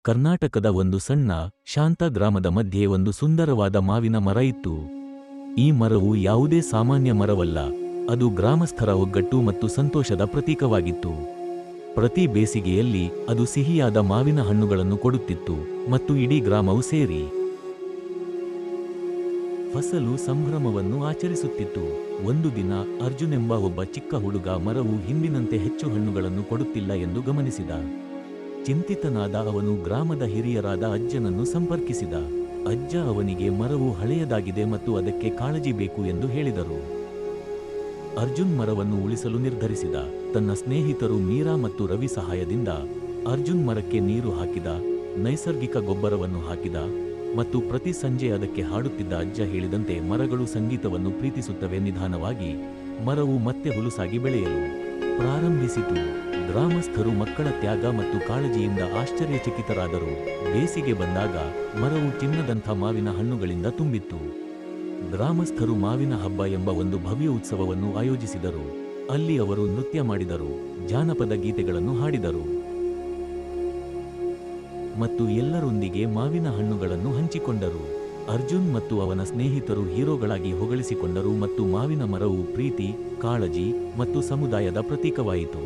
ಕರ್ನಾಟಕದ ಒಂದು ಸಣ್ಣ, ಶಾಂತ ಗ್ರಾಮದ ಮಧ್ಯೆ ಒಂದು ಸುಂದರವಾದ ಮಾವಿನ ಮರ ಇತ್ತು. ಈ ಮರವು ಯಾವುದೇ ಸಾಮಾನ್ಯ ಮರವಲ್ಲ, ಅದು ಗ್ರಾಮಸ್ಥರ ಒಗ್ಗಟ್ಟು ಮತ್ತು ಸಂತೋಷದ ಪ್ರತೀಕವಾಗಿತ್ತು. ಪ್ರತಿ ಬೇಸಿಗೆಯಲ್ಲಿ ಅದು ಸಿಹಿಯಾದ ಮಾವಿನ ಹಣ್ಣುಗಳನ್ನು ಕೊಡುತ್ತಿತ್ತು ಮತ್ತು ಇಡೀ ಗ್ರಾಮವು ಸೇರಿ ಫಸಲು ಸಂಭ್ರಮವನ್ನು ಆಚರಿಸುತ್ತಿತ್ತು. ಒಂದು ದಿನ ಅರ್ಜುನ್ ಎಂಬ ಒಬ್ಬ ಚಿಕ್ಕ ಹುಡುಗ ಮರವು ಹಿಂದಿನಂತೆ ಹೆಚ್ಚು ಹಣ್ಣುಗಳನ್ನು ಕೊಡುತ್ತಿಲ್ಲ ಎಂದು ಗಮನಿಸಿದ. ಚಿಂತಿತನಾದ ಅವನು ಗ್ರಾಮದ ಹಿರಿಯರಾದ ಅಜ್ಜನನ್ನು ಸಂಪರ್ಕಿಸಿದ. ಅಜ್ಜ ಅವನಿಗೆ ಮರವು ಹಳೆಯದಾಗಿದೆ ಮತ್ತು ಅದಕ್ಕೆ ಕಾಳಜಿ ಬೇಕು ಎಂದು ಹೇಳಿದರು. ಅರ್ಜುನ್ ಮರವನ್ನು ಉಳಿಸಲು ನಿರ್ಧರಿಸಿದ. ತನ್ನ ಸ್ನೇಹಿತರು ಮೀರಾ ಮತ್ತು ರವಿ ಸಹಾಯದಿಂದ ಅರ್ಜುನ್ ಮರಕ್ಕೆ ನೀರು ಹಾಕಿದ, ನೈಸರ್ಗಿಕ ಗೊಬ್ಬರವನ್ನು ಹಾಕಿದ ಮತ್ತು ಪ್ರತಿ ಸಂಜೆ ಅದಕ್ಕೆ ಹಾಡುತ್ತಿದ್ದ. ಅಜ್ಜ ಹೇಳಿದಂತೆ ಮರಗಳು ಸಂಗೀತವನ್ನು ಪ್ರೀತಿಸುತ್ತವೆ. ನಿಧಾನವಾಗಿ ಮರವು ಮತ್ತೆ ಹುಲುಸಾಗಿ ಬೆಳೆಯಲು ಪ್ರಾರಂಭಿಸಿತು. ಗ್ರಾಮಸ್ಥರು ಮಕ್ಕಳ ತ್ಯಾಗ ಮತ್ತು ಕಾಳಜಿಯಿಂದ ಆಶ್ಚರ್ಯಚಕಿತರಾದರು. ಬೇಸಿಗೆ ಬಂದಾಗ ಮರವು ಚಿನ್ನದಂಥ ಮಾವಿನ ಹಣ್ಣುಗಳಿಂದ ತುಂಬಿತ್ತು. ಗ್ರಾಮಸ್ಥರು ಮಾವಿನ ಹಬ್ಬ ಎಂಬ ಒಂದು ಭವ್ಯ ಉತ್ಸವವನ್ನು ಆಯೋಜಿಸಿದರು. ಅಲ್ಲಿ ಅವರು ನೃತ್ಯ ಮಾಡಿದರು, ಜಾನಪದ ಗೀತೆಗಳನ್ನು ಹಾಡಿದರು ಮತ್ತು ಎಲ್ಲರೊಂದಿಗೆ ಮಾವಿನ ಹಣ್ಣುಗಳನ್ನು ಹಂಚಿಕೊಂಡರು. ಅರ್ಜುನ್ ಮತ್ತು ಅವನ ಸ್ನೇಹಿತರು ಹೀರೋಗಳಾಗಿ ಹೊಗಳಿಸಿಕೊಂಡರು ಮತ್ತು ಮಾವಿನ ಮರವು ಪ್ರೀತಿ, ಕಾಳಜಿ ಮತ್ತು ಸಮುದಾಯದ ಪ್ರತೀಕವಾಯಿತು.